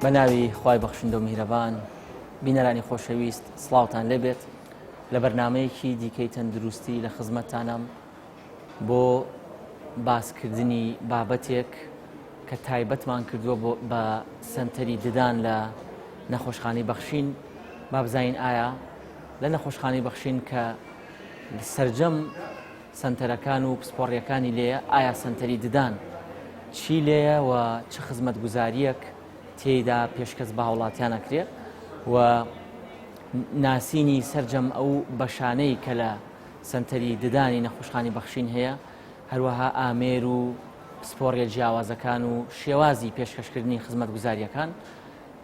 بەناوی خوای بەخشندە و میهرەبان بینەرانی خۆشەویست سڵاوتان لێبێت لە بەرنامەیەکی دیکەی تەندروستی لە خزمەتتانم بۆ باسکردنی بابەتێک کە تایبەتمان کردووە بە سەنتەری ددان لە نەخۆشخانەی بەخشین با بزانین ئایا لە نەخۆشخانەی بەخشین کە سەرجەم سەنتەرەکان و پسپۆڕیەکانی لێیە ئایا سەنتەری ددان چی لێیە و چه خزمەت گوزاریەک تێیدا پێشکەس بە هاوڵاتیان ئەکرێت و ناسینی سەرجەم ئەو بەشانەی کە لە سەنتەری ددانی نەخۆشخانەی بەخشین هەیە هەروەها ئامێر و پسپۆڕیە جیاوازەکان و شێوازی پێشکەشکردنی خزمەت گوزاریەکان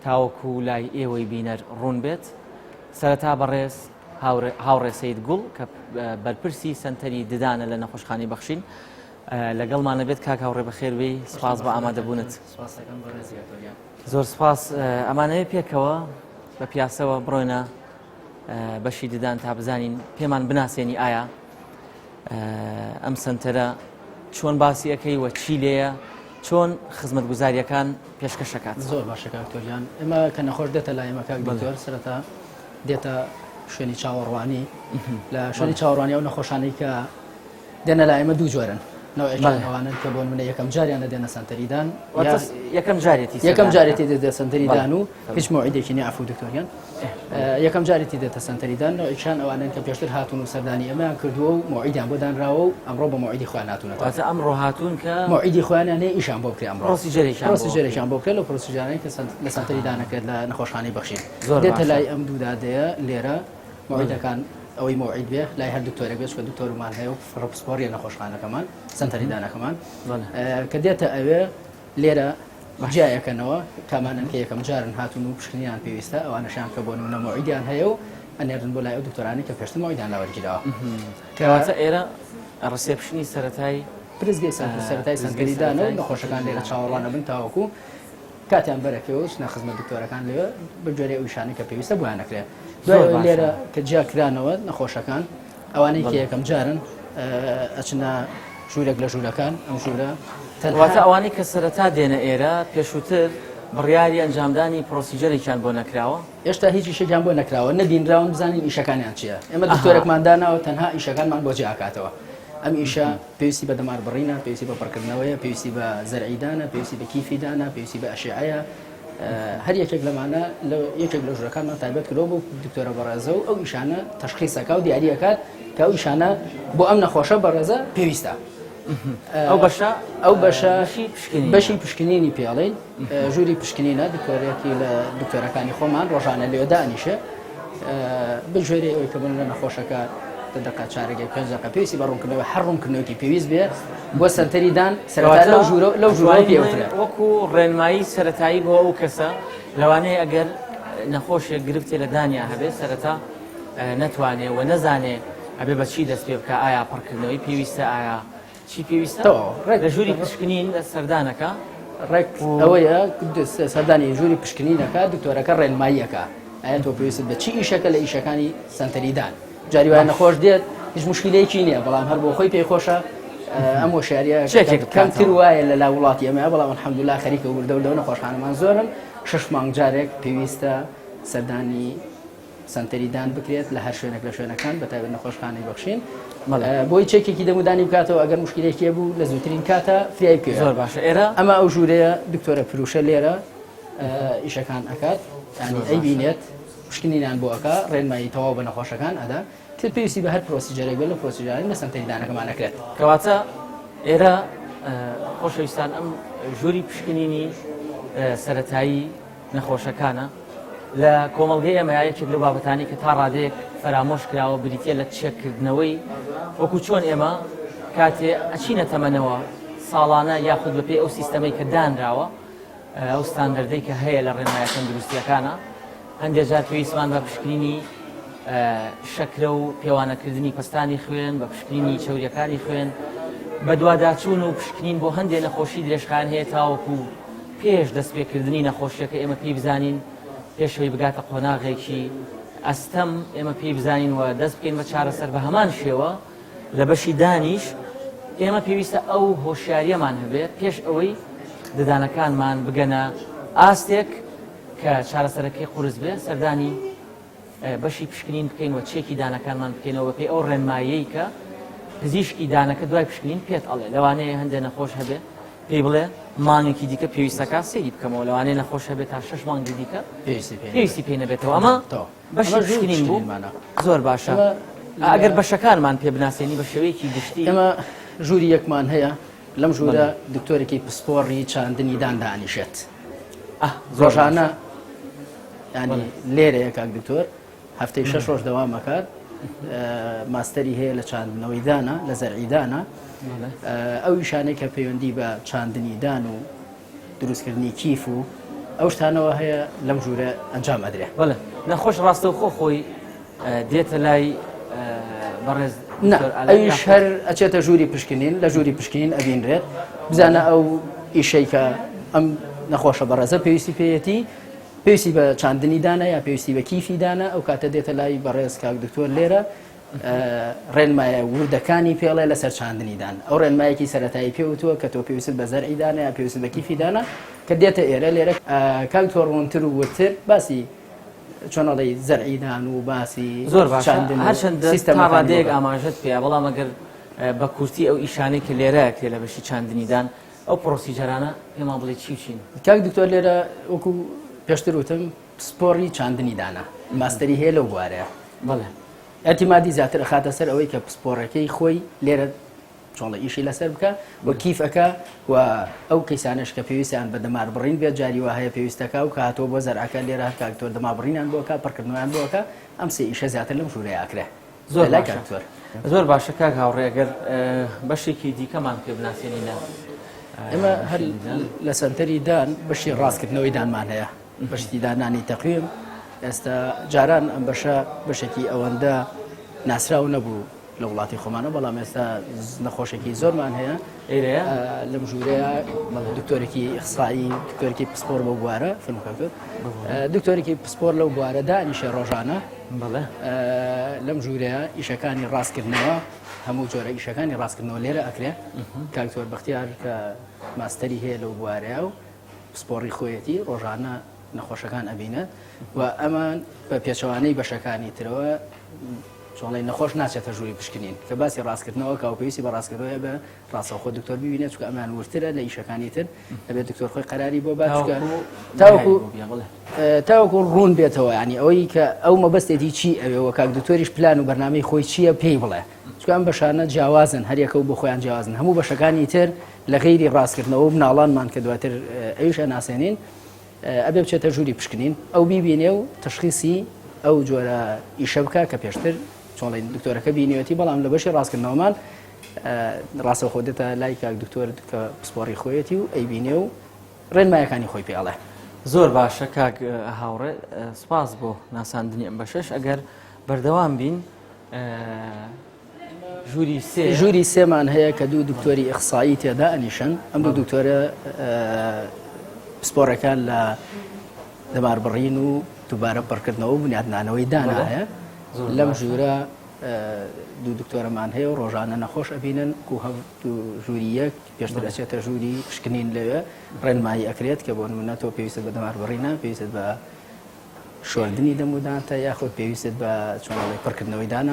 تاوەکو لای ئێوەی بینەر ڕوون بێت. سەرەتا بەڕێز هاوڕێ سەید گوڵ کە بەرپرسی سەنتەری ددانە لە نەخۆشخانەی بەخشین لەگەڵمانە بێت کاک هاوڕێ بەخێربێی سپاس بە ئامادەبوونت. زۆر سپاس. ئەمانەیە پێکەوە بە پیاسەوە بڕۆینە بەشی ددان تا بزانین پێمان بناسێنی ئایا ئەم سەنتەرە چۆن باسی ئەەکەی وە چی لێیە چۆن خزمەت گوزاریەکان پێشکەشەکات. زۆر باشە کاکتۆریان ئێمە کە نەخۆش دێتە لای ئێمە کاک دکتۆر سەرەتا دێتە شوێنی چاوەڕوانی لە شوێنی چاوەڕوانی ئەو نەخۆشانەی کە دێنە لای ئێمە دوو جۆرن نەوەیەکانەوەن کە بۆ منە یەکەم جاریانە دێنە سەنتەریدان یەکەم جارێتی دێتە سەنتەریدان و هیچ موعیدێکی نیە عەفو دکتۆریان یەکەم جارێتی دێتە سەنتەریدان نەوەیەکشان ئەوانن کە پێشتر هاتوون و سەردانی ئەمەیان کردووە و موعیدیان بۆ دانراوە و ئەمڕۆ بە موعیدی خۆیان هاتوونەوە. ئەمڕۆ هاتوون کە موعیدی خۆیانیان هەیە ئیشان بۆ بکرێ ئەمڕۆ پرۆسیجەرێکیان بۆ بکرێت لە پرۆسیجارەی کە لە سەنتەریدانەکرێت لە نەخۆشخانەی بەخشین دێتە لای ئەم دوو دادەیە لێرە موعیدەکان ئەوەی موعید بێ لای هەر دکتۆرێک بێت کە دکتۆرمان هەیە و فڕۆپسپۆڕیە نەخۆشخانەکەمان سەنتەریدانەکەمان کە دێتە ئەوێ لێرە جیایەکەنەوە کامانن کە یەکەم جارن هاتوون و پشکنیان پێویستە ئەوانەشان کە بۆ نمونە موعیدیان هەیە و ئەنێرن بۆ لای ئەو دکتۆرانی کە پێشتر موعیدیان لاوەرگیراوە. کەواتە ئێرە ڕسێپشنی سەرەتایی پرزگەی سەرەتای سەنتەریدانە و نەخۆشەکان لێرە چاوەڕوانە بن تاوەکو کاتیان بەرەکەوە نە خزمەت دکتۆرەکان لێوە بە جۆرەی ئەو شانەی کە پێویستە بۆیان نەکرێت. دوای لێرە کە جیاکرانەوە نەخۆشەکان ئەوانەی کە یەکەم جارن ئەچنە ژوورێک لە ژوورەکان ئەم ژوورە واتە ئەوانەی کە سەرەتا دێنە ئێرە پێشووتر بڕیاری ئەنجامدانی پرۆسیجەرێکیان بۆ نەکراوە ئێشتا هیچ ئیشێکیان بۆ نەکراوە نەبینراون بزانین ئیشەکانیان چییە. ئێمە دکتۆرێکمان داناوە تەنها ئیشەکانمان بۆ جیاکاتەوە. ئەم ئیشە پێویستی بە دەمار بڕینە پێویستی بە پڕکردنەوەیە پێویستی بە زەرعیدانە پێویستی بە کیفیدانە پێویستی بە ئەشعەیە هەر یەکێک لەمانە یەکێک لە ژوورەکانمان تایبەت کردەوە بۆ دکتۆرە بەڕێزە و ئەو ئیشانە تەشخیصەکە و دیاریەکات کە ئەو ئیشانە بۆ ئەم نەخۆشە بەڕێزە پێویستە. ئەو بەشە بەشی پشکنینی پێڵین ژووری پشکنینە دکتۆرێکی لە دکتۆرەکانی خۆمان ڕۆژانە لێوە دانیشە بە ژێری ئەوەی کە بن لە نەخۆشەکە دقە چارەگەی 5 دقیقە پێویستی بە ڕوونکردنەوە هەر ڕوونکردنەوەی پێویست بێ بۆ سەنتەریدان سەرەتا لەو ژوورەوە پێوترێ وەکو ڕێنمایی سەرەتایی بۆ ئەو کەسە لەوانەیە ئەگەر نەخۆشێک گرفتێ لە دانیا هەبێت سەرەتا نەتوانێ و نەزانێ ئەبێ بەچی دەست پێ بکە ئایا پڕکردنەوەی پێویستە ئایا چی پێویستە لە ژووری پشکنین سەردانەکە ڕێک ئەوەیە سەردانی ژووری پشکنینەکە دکتۆرەکە ڕێنماییەکە ئایا تۆ پێویست بە چی ئیشەکە لە ئیشەکانی سەنتەریدان جاری وایە نەخۆش دێت هیچ مشکلەیەکی نییە بەڵام هەر بۆ خۆی پێی خۆشە ئەم وشاریە کەمتر وایە لە لا وڵاتی ئەمە بەڵام الحەمدولیلا خەریکە وردە نەخۆشخانەمان زۆرن 6 مانگ جارێک پێویستە سەردانی سەنتەریدان بکرێت لە هەر شوێنێک لە شوێنەکان بەتایبەت نەخۆشخانەی بەخشین بۆی چێکێکی دەمودانی بکاتەوە ئەگەر مشکلێکی بوو لە زووترین کاتە فریای پێ. زۆر باشە. ئێرە ئەمە ئەو ژوورەیە دکتۆرە پروشە لێرە ئیشەکان ئەکات ینی ئەیبینێت پشکنینیان بۆ ئەکا ڕێنمایی تەواو بە نەخۆشەکان ئەدا تر پێویستی بە هەر پرۆسیجەرێک بێت لە پرۆسیجارەی لە سەنتەریدانەکەمان نەکرێت. کەواتە ئێرە خۆشەویستان ئەم ژووری پشکنینی سەرەتایی نەخۆشەکانە لە کۆمەڵگەی ئەمە یەکێک لەو بابەتانی کە تا ڕادەیەک فەرامۆش کراوە بریتە لە چێککردنەوەی وەکو چۆن ئێمە کاتێ ئەچینە تەمەنەوە ساڵانە یاخود بەپێ ئەو سیستەمەی کە دانراوە ئەو ستاندەردەی کە هەیە لە ڕێنمایە تەندروستیەکانە هەندێک جار پێویستمان بە پشکنینی شەکرە و پێوانەکردنی پستانی خوێن بە پشکنینی چەوریەکانی خوێن بە دوواداچوون و پشکنین بۆ هەندێک نەخۆشی درێژخان هەیە تاوەکو پێش دەستپێکردنی نەخۆشیەکە ئێمە پێی بزانین پێشەوەی بگاتە قۆناغێکی ئەستەم ئێمە پێی بزانین و دەست بکەین بە چارەسەر بە هەمان شێوە لە بەشی دانیش ئێمە پێویستە ئەو هۆشیاریەمان هەبێت پێش ئەوەی ددانەکانمان بگەنە ئاستێک کە چارەسەرەکەی قورس بێ سەردانی بەشی پشکنین بکەین و چێکی دانەکانمان بکەینەوە پێی ئەو ڕێنمایەی کە پزیشکی دانەکە دوای پشکنین پێت ئەڵێ لەوانەیە هەندێک نەخۆش هەبێ پێی بڵێ مانگێکی دیکە پێویستەکە سێری بکەمەوە لەوانەیە نەخۆش هەبێت تا 6 مانگی دیکە پێویستی پێ نەبێتەوە ئەمە بەشی پشکنین بوو زۆر باشە ئەگەر بەشەکانمان پێ بناسیێنی بە شێوەیەکی گشتی ئەمە ژووری یەکمان هەیە لەم ژوورە دکتۆرێکی پسپۆڕی چاندنی دان دانیشێت ڕۆژانە ینی لێرەیە کاک دکتۆر هەفتەی 6 ڕۆژ دەوامەکات ماستەری هەیە لە چاندنەوەی دانە لە زەرعی دانە ئەو ئیشانەی کە پەیوەندی بە چاندنی دان و دروستکردنی کیف و ئەو شتانەوە هەیە لەم ژوورە ئەنجام ئەدرێ بەڵێ نەخۆش ڕاستەوخۆ خۆی دێتە لای بەڕێز ئەویش هەر ئەچێتە ژووری پشکنین لە ژووری پشکنین ئەبینرێت بزانە ئەو ئیشەی کە ئەم نەخۆشە بەڕێزە پێویستی پێیەتی پێویستی بە چاندنی دانە یا پێویستی بە کیفی دانە ئەو کاتە دێتە لای بەڕێز کاک دکتۆر لێرە ڕێنمایە وردەکانی پێڵێ لەسەر چاندنی دان ئەو ڕێنمایەکی سەرەتایی پێوتووە کە تۆ پێویست بە زەرعی دانە یا پێویست بە کیفی دانە کە دێتە ئێرە لێرە کاک تۆ ڕوونتر و وتر باسی چۆنەڵی زەرعیدان و باسی زۆر هەرچەندە ڕادەیەک ئاماژت پێ بەڵام ئەگەر بە کورتی ئەو ئیشانەی کە لێرە کرێ لە بەشی چاندنیدان ئەو پرۆسیجەرانە پێمان بڵێ چین کاک دکتۆر لێرە وەکو پێشتر وتم سپۆڕی چاندنی دانا ماستەری هەیە لەو بوارەیە بڵێ ئەتیمادی زیاتر خاتە سەر ئەوەی کە پسپۆڕەکەی خۆی لێرە چۆڵە ئیشی لەسەر بکە و کیفەکە و ئەو کەیسانش کە پێویستیان بە دەمار بڕین بێت جاری وا هەیە پێویستەکە و کاتۆ بۆ زەرعەکە لێرە کاکتۆر دەما بڕینیان بۆکە پڕکردنیان بۆکە ئەم سێ ئیشە زیاتر لەم ژوورەیە ئاکرێ زۆر لای کاکتۆر زۆر باشە کاک هاوڕێ ئەگەر بەشێکی دیکەمان پێ بناسیێنینە ئێمە هەر لە سەنتەری دان بەشی ڕاستکردنەوەی دانمان هەیە بەشتی دانانی تەقویم ئێستا جاران ئەم بەشە بەشێکی ئەوەندە ناسراو نەبوو لە وڵاتی خۆمانە بەڵام ئێستا نەخۆشێکی زۆرمان هەیە لەم ژوورەیە دکتۆرێکی ئیخسایی دکتۆرێکی پسپۆر بە بوارە فنکەکە دکتۆرێکی پسپۆر لەو بوارە دانیشە ڕۆژانە لەم ژوورەیە ئیشەکانی ڕاستکردنەوە هەموو جۆرە ئیشەکانی ڕاستکردنەوە لێرە ئەکرێ کاکتۆر بەختیار کە ماستەری هەیە لەو بوارەیە و پسپۆڕی خۆیەتی ڕۆژانە نەخۆشەکان ئەبینە و ئەمان بە پێچەوانەی بەشەکانی ترەوە چۆڵی نەخۆش ناچێتە ژووری پشکنین کە باسی ڕاستکردنەوە کاو پێویستی بە ڕاستکردنەوەی بە ڕاستەوخۆ دکتۆر ببینێت چکە ئەمان ورترە لە ئیشەکانی تر ئەبێت دکتۆر خۆی قەراری بۆ بچکە تاوەکو ڕوون بێتەوە ینی ئەوەی کە ئەو مەبەستێتی چی ئەوێەوە کاک دکتۆریش پلان و بەرنامەی خۆی چییە پێی بڵێ چکە ئەم بەشانە جیاوازن هەریەکە و بۆ خۆیان جیاوازن هەموو بەشەکانی تر لە غەیری ڕاستکردنەوە بناڵانمان کە دواتر ئەویشە ناسێنین ئەبێ بچێتە ژووری پشکنین ئەو بیبینێ و تشخیصی ئەو جۆرە ئیشە بکە کە پێشتر چۆڵی دکتۆرەکە بینیوەتی بەڵام لە بەشی ڕاستکردنەوەمان ڕاستە خۆ دێتە لای کاک دکتۆر کە پسپۆڕی خۆیەتی و ئەیبینێ و ڕێنمایەکانی خۆی پێڵێ زۆر باشە کاک هاوڕێ سپاس بۆ ناساندنی ئەم بەشەش ئەگەر بەردەوام بین ژووری سێمان هەیە کە دوو دکتۆری ئیخسایی تێدا ئەنیشن ئەم دوو دکتۆرە پسپۆڕەکان لە دەماربڕین و دووبارە پڕکردنەوە و بنیادنانەوەی دانا هەیە لەم ژوورە دوو دکتۆرەمان هەیە و ڕۆژانە نەخۆش ئەبینن و ژووری یەک پێشتر ئەچێتە ژووری پشکنین لەوێ ڕێنمایی ئەکرێت کە بۆ نمونە تۆ پێویستت بە دەماربڕینە پێویستت بە شۆردنی دەمودانتە یاخود پێویستت بە چۆنەڵی پڕکردنەوەی دانا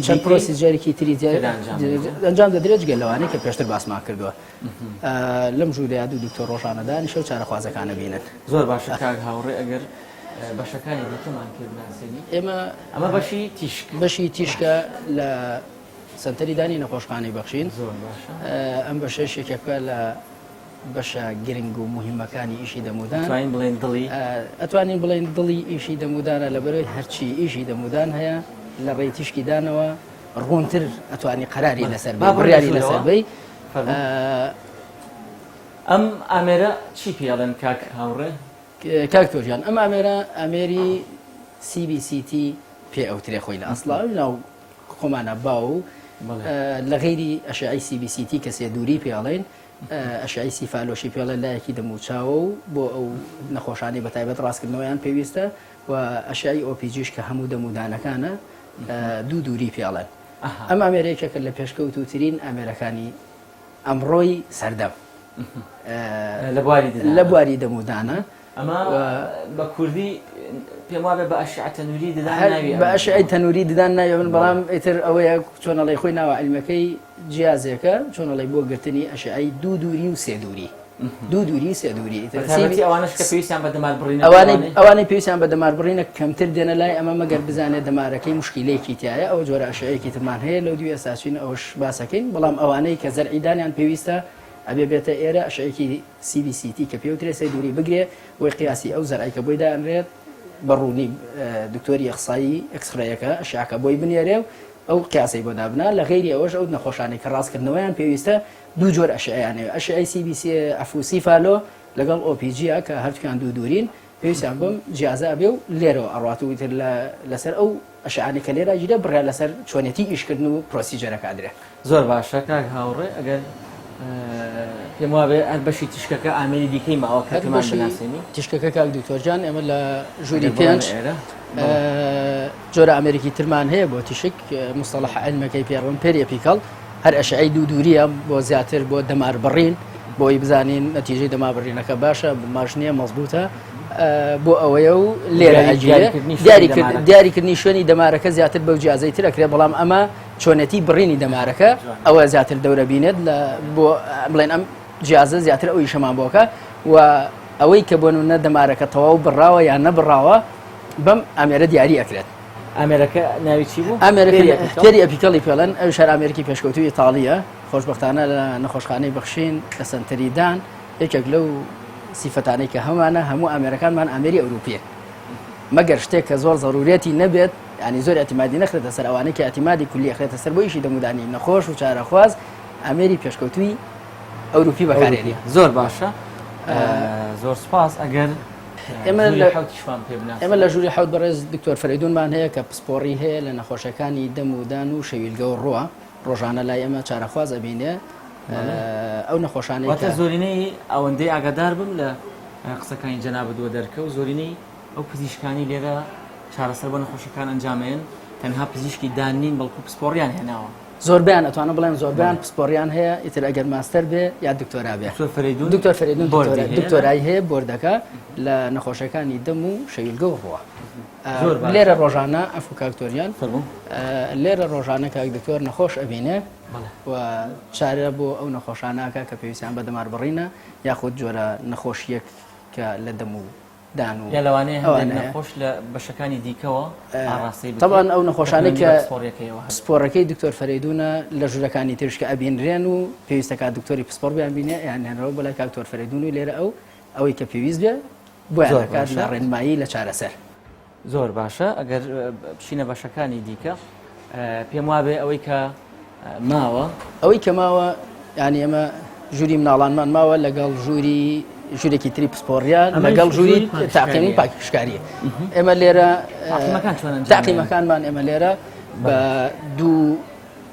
چەند پرۆسیجەرێکی تری ئەنجام دەدرێت گەل لەوانەیە کە پێشتر باسمان کردووە لەم ژوورەیە دوو دکتۆر ڕۆژانەدا نیشە و چارەخوازەکانە بینن زۆر باشە کاک هاوڕێ ئەگەر بەشەکانی دیکەمان پێ بناسیێنی ئەمە بەشی تیشکە لە سەنتەری دانی نەخۆشخانەی بەخشین ئەم بەشەش یەکێکە لە بەشە گرنگ و مهمەکانی ئیشی دەمودان ئەتوانین بڵێن دڵی ئیشی دەمودانە لەبەرەوەی هەرچی ئیشی دەمودان هەیە لە ڕێی تیشکی دانەوە ڕوونتر ئەتوانی قەراری لەسەر بڕیاری لەسەر بی ئەم ئامێرە چی پێڵێن کاک هاوڕێ کاکتۆژیان ئەم ئامێرە ئامێری CBCT پێ ئەوترێ خۆی لە ئەسڵا ناو خۆمانە باو لە غەیری ئەشعی CBCT کە سێ دووری پێڵێن ئەشعی سیفالۆشی پێڵێن لایەکی دەموچاوە و بۆ ئەو نەخۆشانی بەتایبەت ڕاستکردنەوەیان پێویستە و ئەشعی ئۆپیجیش کە هەموو دەمودانەکانە دوو دووری پێڵێن ئەم ئامێرەیەکێکە لە پێشکەوتوترین ئامێرەکانی ئەمڕۆی سەردەم لە بواری دەمودانە ئەمە بە کوردی پێم وابێ بە ئەشعە تەنووری ددان ناوی بە ئەشعەی تەنووری ددان ناوی من بەڵام ئیتر ئەوەیە چۆنەڵی خۆی ناوە عیلمەکەی جیازێکە چۆنەڵی بۆ گرتنی ئەشعەی دوو دووری و سێ دووری دوو دووری سێ دووری ئەوانش کە پێویستیان بە دەمار بڕین ئەوانەی پێویستیان بە دەمار بڕینە کەمتر دێنە لای ئەمە مەگەر بزانێت دەمارەکەی مشکیلەیەکی تایە ئەو جۆرە ئەشعەیەکی ترمان هەیە لەو دوی ئەساسین ئەوش باسەکەین بەڵام ئەوانەی کە زەرعیدانیان پێویستە ئەبێ بێتە ئێرە ئەشعەیەکی CBCT کە پێوترێ سێ دووری بگرێ بۆی قیاسی ئەو زەرعی کە بۆی دانرێت بەڕوونی دکتۆری ئەخسایی ئەکسڕەیەەکە ئەشعەکە بۆی بنێرێ و ئەو قیاسی بۆ دابنا لە غیری ئەوەش ئەو نەخۆشانی کە ڕاستکردنەوەیان پێویستە دوو جۆر ئەشعەیانەوە ئەشعەی CBC ئەفوسی فالۆ لەگەڵ OPG کە هەردووکیان دوو دوورین پێویستیان بۆم جیازە بێ و لێرەوە ئەڕاتوی تر لەسەر ئەو ئەشعانی کە لێرە گیرە بڕیا لەسەر چۆنێتی ئیشکردن و پرۆسیجەرەکە درێ زۆر باشە کاک هاوڕێ ئەگەر پێم وابێ هەر بەشی تیشکەکە ئامێری دیکەی ماوە کاتمان بناسێنی تیشکەکە کاک دکتۆرجان ئێمە لە ژووری پێنج جۆرە ئەمریکی ترمان هەیە بۆ تیشک مستەڵەح عیلمەکەی پێڕۆن پێریەپیکەڵ هەر ئەشعەی دوو دووریە بۆ زیاتر بۆ دەمار بڕین بۆی بزانین نەتیجەی دەمار بڕینەکە باشە ماشنیە مەزبوطە بۆ ئەوەیە و لێرە دیاریکردنی شوێنی دەمارەکە زیاتر بەو جیازەی ترەکرێت بەڵام ئەمە چۆنەتی بڕینی دەمارەکە ئەوە زیاتر دەورە بینێت بۆ بڵێن ئەم جیازە زیاتر ئەوی شەمان بۆکە و ئەوەی کە بۆ نمونە دەمارەکە تەواو بڕاوە یان نەبڕاوە بەم ئامێرە دیاری ئەکرێت ئامێرەکە ناوی چی بوو؟ تێری ئەپیکەڵی پێڵەن ئەو شار ئامریکی پێشکەوتوی ئیتاڵیە خۆشبەختانە لە نەخۆشخانەی بەخشین لە سنتەریدان یەکێک لەو سیفەتانەی کە هەمانە هەموو ئامێرەکانمان ئامێری ئەوروپیە مەگەر شتێک کە زۆر ضرورەتی نەبێت ینی زۆر ئەتیمادی نەخرێتە سەر ئەوانەی کە ئەتیمادی کولی ئەخرێتە سەر بۆ ئیشی دەمودانی نەخۆش و چارەخواز ئامێری پێشکەوتوی ئەوروپی بەکارێنی زۆر باشە زۆر سپاس ئەگەر ئێمە لە ژووری حەوت بەڕێز دکتۆر فەریدونمان هەیە کە پسپۆڕی هەیە لە نەخۆشەکانی دەم و دان و شەویلگە و ڕووە ڕۆژانە لای ئێمە چارەخواز ئەبینێ ئەو نەخۆشانەی زۆرینەی ئەوەندەی ئاگادار بم لە قسەکانی جەنابەت دەرکە و زۆرینەی ئەو پزیشکانی لێرە چارەسەر بۆ نەخۆشەکان ئەنجامێن تەنها پزیشکی دانین بەڵکو پسپۆڕیان هێناوە زۆربیان ئەتوانە بڵێن زۆربیان پسپۆڕیان هەیە ئیتر ئەگەر ماستەر بێ یا دکتۆرا بێ دکتۆر فەریدون دکتۆرای هەیە بۆردەکە لە نەخۆشەکانی دەم و شەویلگە و ڕووە لێرە ڕۆژانە ئەفو کاکتۆریان لێرە ڕۆژانە کاک دکتۆر نەخۆش ئەبینێ و چارە بۆ ئەو نەخۆشاناکە کە پێویستیان بە دەمار بڕینە یاخود جۆرە نەخۆشیەک کە لە دەم و دان و لەوانەیە نەخۆش لە بەشەکانی دیکەوە طبعاً ئەو نەخۆشانەی کە سپۆڕەکەی دکتۆر فەریدونە لە ژوورەکانی ترشکە ئەبینرێن و پێویستەکە دکتۆری پسپۆڕ بیان بینێ یانێنەوە بەلای کاکتۆر فەریدون و لێرە ئەوەی کە پێویست بێ بۆیان دەکات لە ڕێنمایی لە چارەسەر زۆر باشە ئەگەر بچینە بەشەکانی دیکە پێم وابێ ئەوەی کە ماوە ینی ئەمە ژووری مناڵانمان ماوە لەگەڵ ژوورێکی تری پسپۆڕیان لەگەڵ ژووری تاقیمی پاکشکاریە ئێمە لێرە تاقیمەکانمان ئێمە لێرە بە دوو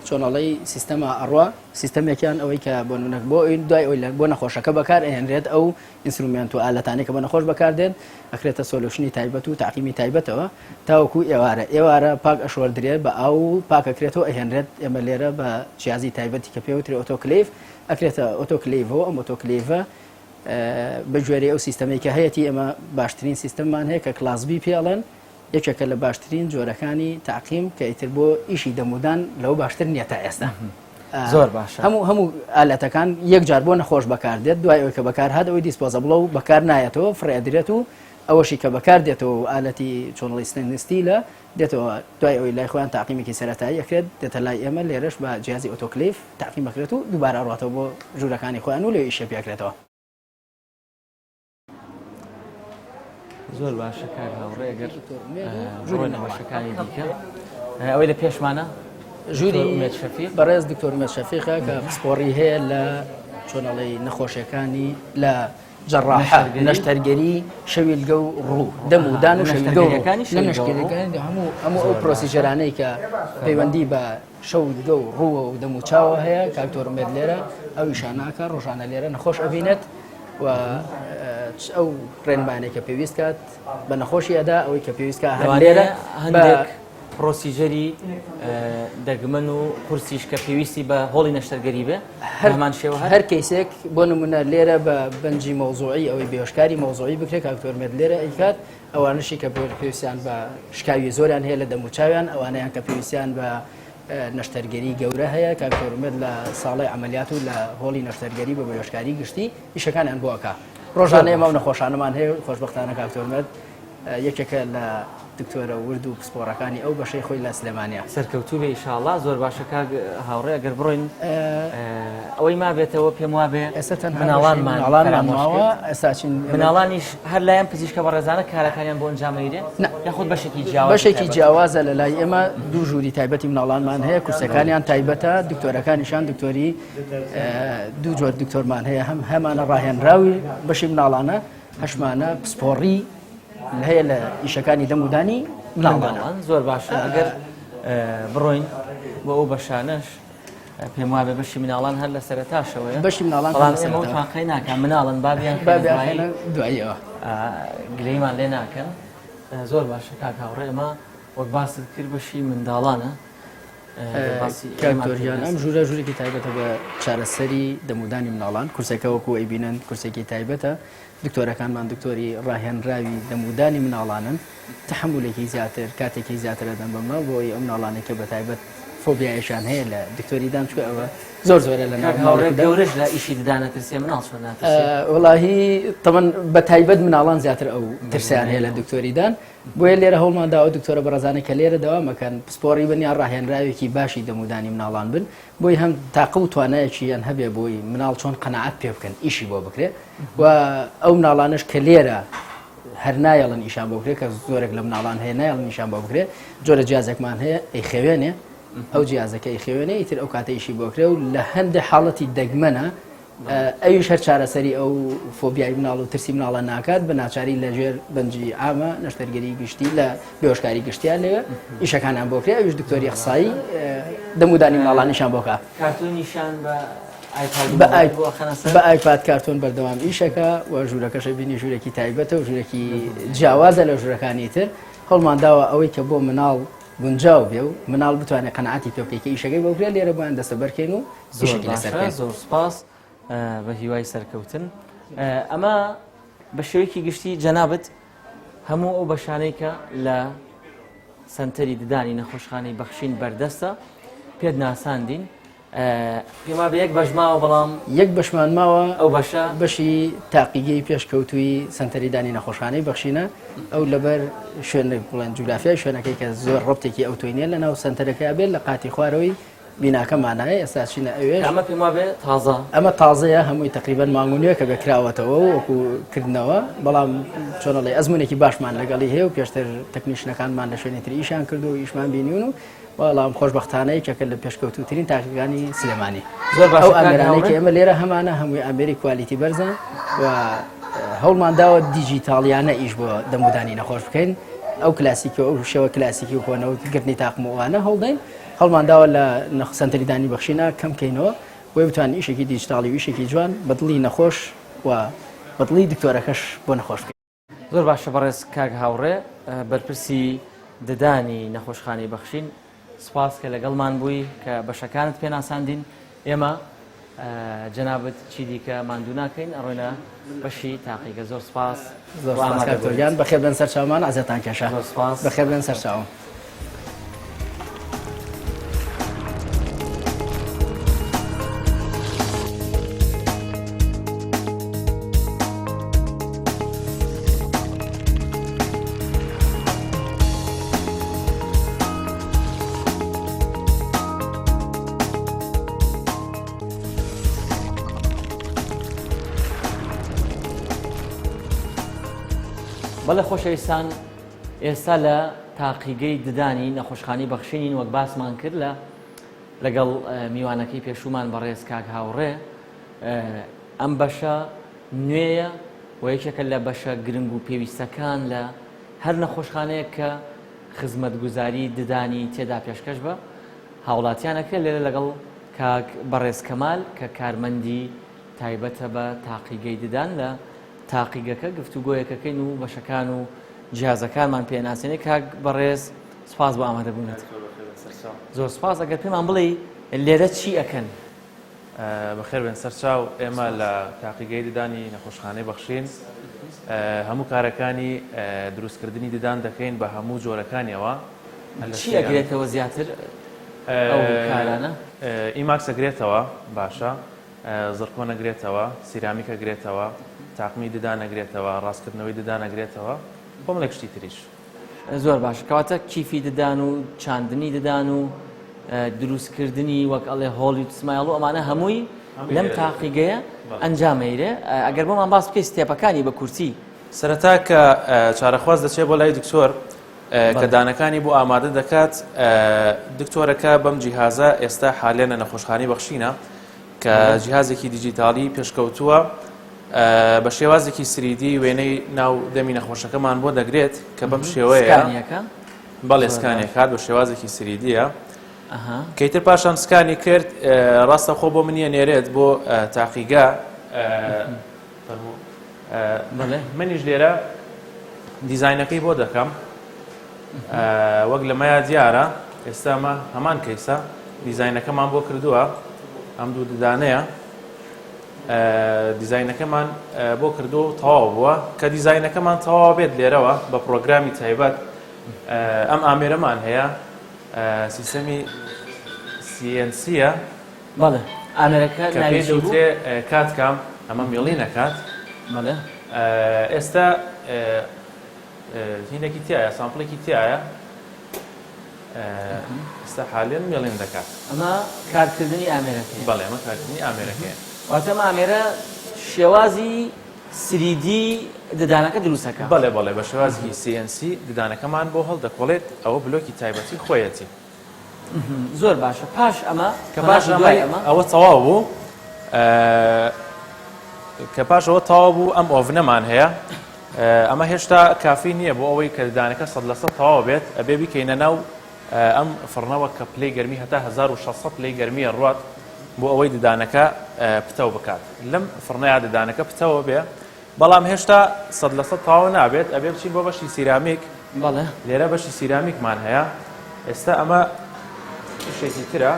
چۆنەڵی سیستەما ئەڕوا سیستەمێکیان ئەوەی کە بۆ نمونە بۆ دوای ئەوی بۆ نەخۆشەکە بەکار ئەهێنرێت ئەو ئینسترومنت و ئالەتانەی کە بە نەخۆش بەکاردێن ئەکرێتە سۆلوشنی تایبەت و تاقیمی تایبەتەوە تاوەکو ئێوارە پاک ئەشوەردرێت بە ئاو پاکەکرێتەوە ئەهێنرێت ئێمە لێرە بە جیازی تایبەتی کە پێوتری ئۆتۆکلیف ئەکرێتە ئۆتۆکلیڤەوە ئەم ئۆتۆکلیڤە بەگوێرەی ئەو سیستەمەی کە هەیەی ئێمە باشترین سیستەممان هەیە کە کلاسبی پێڵێن یەکێکە لە باشترین جۆرەکانی تاقیم کە ئیتر بۆ ئیشی دەمودان لەو باشتر نییە تا ئێستا زۆر باش هەموو ئالەتەکان یەک جار بۆ نەخۆش بەکاردێت دوای ئەوەی کە بەکار هاتەوەی دیسپۆزەبڵە و بەکار نایەتەوە فڕێدرێت و ئەوەشی کە بەکار دێتەوە ئالەتی چۆنڵی ستینستیلە دێتەوە دوای ئەوەی لای خۆیان تاقیمێکی سەرەتایی ئەکرێت دێتە لای ئێمە لێرەش بە جیازی ئۆتۆکلیف تاقیم بکرێت و دووبارە ئەڕاتەوە بۆ ژوورەکانی خۆیان و لێ ئیشە پێکرێتەوە زۆر باشە کار هاوڕێ ئەگەر ژوورەکانی دیکە ئەوەی لە پێشمانە ژووری بەڕێز دکتۆر ئومێد شەفیقە کە پسپۆڕی هەیە لە چۆنەڵی نەخۆشیەکانی لە جەڕاحە نەشتەرگەری شەویلگە و ڕوو دەم و دان و شەویلگە و نەشتەرگەریەکانی هەموو ئەو پرۆسیجەرانەی کە پەیوەندی بە شەویلگە و ڕووە و دەم و چاوە هەیە کاکتۆر ئومێد لێرە ئەو ئیشاناکە ڕۆژانە لێرە نەخۆش ئەبینێت و ئەو ڕێنمانێک کە پێویست کات بە نەخۆشی ئەدا ئەوەی کە پێویستکە هەندێرە پرۆسیژەری دەگمەن و قورسیش کە پێویستی بە هۆڵی نەشتەرگەری بێ هەمان شێوە هەر کەیسێک بۆ نمونە لێرە بە بەنجی مەوزوعی ئەوەی بێهۆشکاری مەوزوعی بکرێت کاکتۆرمێت لێرە ئەیکات ئەوانشی کە پێویستیان بە شکاوی زۆریان هەیە لە دەموچاویان ئەوانەیان کە پێویستیان بە نەشتەرگەری گەورە هەیە کاکتۆرمێت لە ساڵی عملیات و لە هۆڵی نەشتەرگەری بە بێهۆشکاری گشتی ئیشەکانیان بۆکە ڕۆژانەیە ماو نەخۆشانەمان هەیە خۆشبەختانە کاکتۆرمێت یەکێکە لە دکتۆرە ورد و پسپۆڕەکانی ئەو بەشەی خۆی لە سلێمانیا سەرکەوتوو بێ ئینشاءالله زۆر باشە کاک هاوڕێ ئەگەر بڕۆین ئەوەی ما بێتەوە پێم وا بێ ئێستا تەنها مناڵانمان ماوە ئێستا چین مناڵانیش هەر لایەن پزیشکە بەڕێزانە کارەکانیان بۆ ئەنجامەیرێ یاخود بەشێکی جیاواز بەشێکی جیاوازە لە لای ئێمە دوو ژووری تایبەتی مناڵانمان هەیە کورسەکانیان تایبەتە دکتۆرەکانیشان دکتۆری دوو جۆر دکتۆرمان هەیە هەمانە ڕاهێنراوی بەشی مناڵانە هەشمانە پسپۆڕی هەیە لە ئیشەکانی دەمودانی مناڵان زۆر باشە ئەگەر بڕۆین بۆ ئەو بەشانەش پێم وابێ بەشی مناڵان هەر لە سەرەتاشەوەیە بەشی مناڵان ئێمەقی ناکەم مناڵن بابیان دواییەوە گلەیمان لێ ناکەن زۆر باشە کاک هاوڕێ ئەمە وەک باست کرد بەشی منداڵانە کاکتۆریان ئەم ژوورە ژوورێکی تایبەتە بە چارەسەری دەمودانی مناڵان کورسەکە وەکو ئەیبینن کورسێکی تایبەتە دکتۆرەکانمان دکتۆری ڕاهێنراوی دەمودانی مناڵانن تحملێکی زیاتر کاتێکی زیاترە دەم بەمە بۆی ئەو مناڵانێکە بە تایبەت فۆبیایشان هەیە لە دکتۆریدان چکە ئەوە زۆر زۆرە لە گەورەش لە ئیشی ددانە ترسێ مناڵ وڵاهی تەمەن بە تایبەت مناڵان زیاتر ئەو ترسیان هەیە لە دکتۆریدان بۆیە لێرە هەوڵماندا ئەو دکتۆرە بەڕێزانە کە لێرە دەوامەکەن پسپۆڕی بنیان ڕاهێنراوێکی باشی دەمودانی مناڵان بن بۆی هەم تاقە و توانایەکییان هەبێ بۆی مناڵ چۆن قەنەعەت پێ بکەن ئیشی بۆ بکرێت و ئەو مناڵانش کە لێرە هەر نایەڵن ئیشان بۆ بکرێت کە زۆرێک لە مناڵان هەیە نایەڵن نیشان بۆ بکرێت جۆرە جیازێکمان هەیە ئەی خێوێنێ ئەو جیازەکەی خێوێنێ ئیتر ئەو کاتەیشی بۆکرێ و لە هەندێک حاڵەتی دەگمەنە ئەویش هەر چارەسەری ئەو فۆبیای مناڵ و ترسی مناڵە ناکات بە ناچاری لەژێر بەنجی ئامە نەشتەرگەری گشتی لە بێهۆشکاری گشتیان لێوە ئیشەکانیان بۆکرێ ئەویش دکتۆری قسایی دەمودانی مناڵانیشان بۆکە کارتۆنیشان بە ئایپاد کارتۆن بەردەوام ئیشەکە و ژوورەکەشە بینی ژوورێکی تایبەتە و ژوورێکی جیاوازە لە ژوورەکانی تر هەڵمانداوە ئەوەی کە بۆ مناڵ گونجاو بێ و مناڵ بتوانێت قەنەعەتی پێ بکەیت کە ئیشەکەی بۆ بکرێت لێرە بۆیان دەستە بەرکەین و زۆر سپاس بە هیوای سەرکەوتن ئەمە بە شێوەیەکی گشتی جەنابەت هەموو ئەو بەشانەی کە لە سەنتەری ددانی نەخۆشخانەی بەخشین بەردەستە پێت ناساندین پێما بە یەک بەشماوە بەڵام یەک بەشمان ماوە ئەو بەشە بەشی تاقیگەی پێشکەوتوی سەنتەری دانی نەخۆشخانەی بەخشینە ئەو لەبەر شوێنێک بڵێن جوگرافیای شوێنەکەی کە زۆر ڕبتێکی ئەو توێنێ لە ناو سەنتەرەکە بێت لە قاتی خوارەوەی بیناکەمانایە ئێستا چینە ئەوێ ئەمە پێم وابێ تازە ئەمە تازەیە هەمووی تقریبان مانگونیە کە بەکراوەتەوە و وەکو کردنەوە بەڵام چۆنەڵێ ئەزمونێکی باشمان لەگەڵی هەیە و پێشتر تەکنیشنەکانمان لە شوێنی تری ئیشان کرد و ئیشمان بینیون و بەڵام خۆشبەختانەیە کەکە لە پێشکەوتوترین تاقیەکانی سلێمانی ئەو ئامێرانەی کە ئێمە لێرە هەمانە هەمووی ئامێری کوالیتی بەرزە و هەوڵمانداوە دیجیتاڵیانە ئیش بۆ دەمودانی نەخۆش بکەین ئەو کلاسیکی و شێوە کلاسیکی و کۆنەوەگرنی تاقمەوانە هەڵدەین هەڵمانداوە لە سەنتەری دانی بەخشینە کەمکەینەوە بۆی بتوانین ئیشێکی دیجیتاڵی و ئیشێکی جوان بەدڵی نەخۆش و بەدڵی دکتۆرەکەش بۆ نەخۆش بکەین. زۆر باشە بەڕێز کاک هاوڕێ بەرپرسی ددانی نەخۆشخانەی بەخشین سپاس کە لەگەڵمان بووی کە بەشەکانت پێ ناساندین ئێمە جەنابەت چی دیکە ماندوو ناکەین ئەڕۆینە بەشی تاقیگە زۆر سپاس کاکتۆریان بەخێر بن سەر چاومان ئازێتان کێشە بەخێر بن سەر چاوم. بەڵێ خۆشەویستان ئێستا لە تاقیگەی ددانی نەخۆشخانەی بەخشینین وەک باسمان کرد لەگەڵ میوانەکەی پێشومان بەڕێز کاک هاوڕێ ئەم بەشە نوێیە و یەکێکە لە بەشە گرنگ و پێویستەکان لە هەر نەخۆشخانەیە کە خزمەتگوزاری ددانی تێدا پێشکەش بە هاوڵاتیانەکرێت لێرە لەگەڵ کاک بەڕێز کەمال کە کارمەندی تایبەتە بە تاقیگەی ددان لە تاقیگەکە گفتوگۆیەکەکەین و بەشەکان و جیازەکانمان پێناسێنێ کاک بەڕێز سپاس بۆ ئامادەبوونت. زۆر سپاس. ئەگەر پێمان بڵێ لێرە چی ئەکەن؟ بەخێر بێن سەرچاو ئێمە لە تاقیگەی ددانی نەخۆشخانەی بەخشین هەموو کارەکانی دروستکردنی ددان دەکەین بە هەموو جۆرەکانیەوە. چی ئەگرێتەوە زیاتر ئەو کارانە؟ ئیماکس ئەگرێتەوە باشە، زرکۆ نەگرێتەوە، سیرامیک ئەگرێتەوە، تاقمی ددان ئەگرێتەوە، ڕاستکردنەوەی ددان ئەگرێتەوە، کۆمەڵێک شتی تریش. زۆر باشە. کەواتە کیفی ددان و چاندنی ددان و دروستکردنی وەک ئەڵێ هۆڵی سمایڵ و ئەمانە هەمووی لەم تاقیگەیە ئەنجامەیرێ. ئەگەر بۆمان باس بکەی ستێپەکانی بە کورتی. سەرەتا کە چارەخواز دەچێت بۆ لای دکتۆر کە دانەکانی بۆ ئامادە دەکات، دکتۆرەکە بەم جیهازە ئێستا حالێنە نەخۆشخانەی بەخشینە کە جیهازێکی دیجیتالی پێشکەوتووە بە شێوازێکی سریدی وێنەی ناو دەمی نەخۆشەکەمان بۆ دەگرێت کە بەم شێوەیە بەڵێ سکانێک کات بە شێوازێکی سریدیە. کەیتر پاشان سکانی کرد ڕاستە خۆ بۆ منیە نێرێت بۆ تاقیگا. منیش لێرە دیزاینەکەی بۆ دەکەم وەک لە مەیە دیارە. ئێستامە هەمان کەیسە دیزاینەکەمان بۆ کردووە، ئەم دوو ددانەیە دیزاینەکەمان بۆ کردو و تەواو بووە کە دیزاینەکەمان تەواو بێت لێرەوە بە پرۆگرامی تایبەت. ئەم ئامێرەمان هەیە سیستەمی CNC-ە بەڵێ ئامێرەکە کە پێ دەوترێ کاتکام ئەمە میڵی نەکات. بەڵێ ئێستا هینێکی تایە سامپڵێکی تایە ئێستا حالێن میڵین دەکات. ئەمە کارکردنی ئامێرەکەی. بەڵێ ئەمە کارکردنی ئامێرەکەیە. واتە ئامێرە شێوازی سریدی ددانەکە دروستەکە. بەڵێ بەڵێ بە شێوازی CNC ددانەکەمان بۆ هەڵدەکۆڵێت، ئەوە بلۆکی تایبەتی خۆیەتی. زۆر باشە. پاش ئەمە کە باش ئەوە تەواو بوو، کە پاش ئەوە تەواو بوو ئەم ئۆڤنەمان هەیە. ئەمە هێشتا کافی نییە بۆ ئەوەی کە ددانەکە 100% تەواو بێت، ئەبێ بیکەینە ناو ئەم فڕنەوە کە پلەی گەرمی هەتا 1600 پلەی گەرمیە ڕوات بۆ ئەوەی ددانەکە پتەو بکات. لەم فڕنەیە ددانەکە پتەوە بێ، بەڵام هێشتا 100% تەواو نابێت، ئەبێ بچین بۆ بەشی سیرامیک. بەڵێ لێرە بەشی سیرامیکمان هەیە. ئێستا ئەمە شێکی ترە،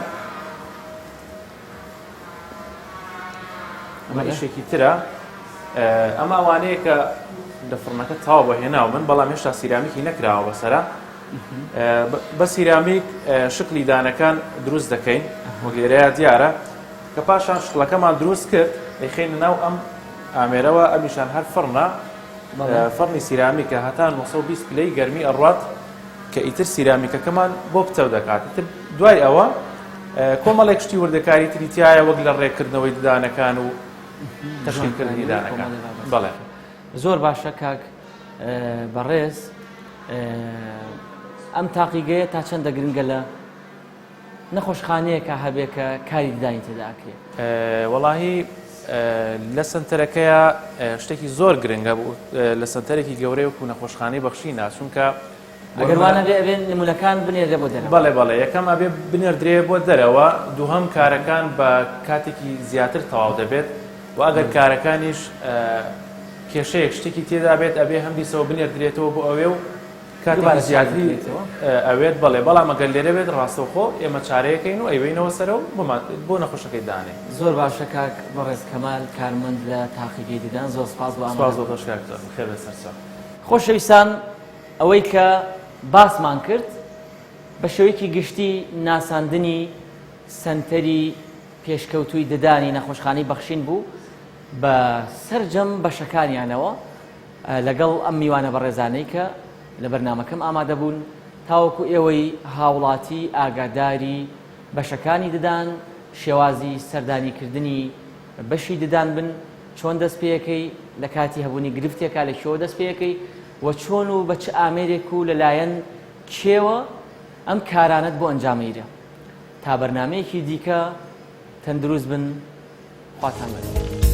ئەمە ئیشێکی ترە. ئەمە ئەوانەیە کە لە فڕنەکە تاوا بەهێناو من، بەڵام هێشتا سیرامیکی نەکراوە بەسەرە. بە سیرامیک شکلی دانەکان دروست دەکەین وەک لێرەیە دیارە، کە پاشان شکڵەکەمان دروست کرد دەیخێنە ناو ئەم ئامێرەوە. ئەمیشان هەر فڕنە، فڕنی سیرامیکە هەتا 920 پلەی گەرمی ئەڕوات کە ئیتر سیرامیکەکەمان بۆ پتەو دەکات. دوای ئەوە کۆمەڵێک شتی وردەکاری تریتیایە وەک لە ڕێکردنەوەی ددانەکان و تەشکیلکردنی دانەکان. بەڵێ زۆر باشە کاک بەڕێز. ئەم تاقیگەیە تا چەندە گرنگە لە نەخۆشخانەیەکە هەبێ کە کاری ددانی تێداکرێت؟ وەڵاهی لە سنتەرەکەیە شتێکی زۆر گرنگە بوو لە سنتەرێکی گەورەی وەکو نەخۆشخانەی بەخشینە، چونکە ئەگەر وانە بێ نمونونەکان بنێرێ بۆ دەرەوە. بەڵێ بەڵێ یەکەم ئەبێ بنێردرێ بۆ دەرەوە، دووهەم کارەکان بە کاتێکی زیاتر تەواو دەبێت و ئەگەر کارەکانیش کێشەیەک شتێکی تێدا بێت ئەبێ هەمبیسەوە بنێردرێتەوە بۆ ئەوێ و کاتێکی زیاتری ئەوێت. بەڵێ بەڵام ئەگەر لێرە بێت ڕاستەوخۆ ئێمە چارەیەکەین و ئەیوەینەوە سەرەوە بۆ نەخۆشەکەی دانێ. زۆر باشە کاک بەڕێز کەمال کارمەند لە تاقیگەی ددان. زۆر سپاس بۆ ئامادەبوونت. خێر بەسەر. خۆشەویستان، ئەوەی کە باسمان کرد بە شێوەیەکی گشتی ناساندنی سنتەری پێشکەوتووی ددانی نەخۆشخانەی بەخشین بوو بە سەرجەم بەشەکانیانەوە لەگەڵ ئەم میوانە بەڕێزانەی کە لە بەرنامەکەم ئامادە بوون، تاوەکو ئێوەی هاوڵاتی ئاگاداری بەشەکانی ددان، شێوازی سەردانیکردنی بەشی ددان بن، چۆن دەست پێەکەی لە کاتی هەبوونی گرفتێکا لە شێوە دەست پێەکەی و چۆن و بە چ ئامێرێک و لەلایەن کێوە ئەم کارانت بۆ ئەنجامەیرە. تا بەرنامەیەکی دیکە تەندروست بن، خواتان بەخێر.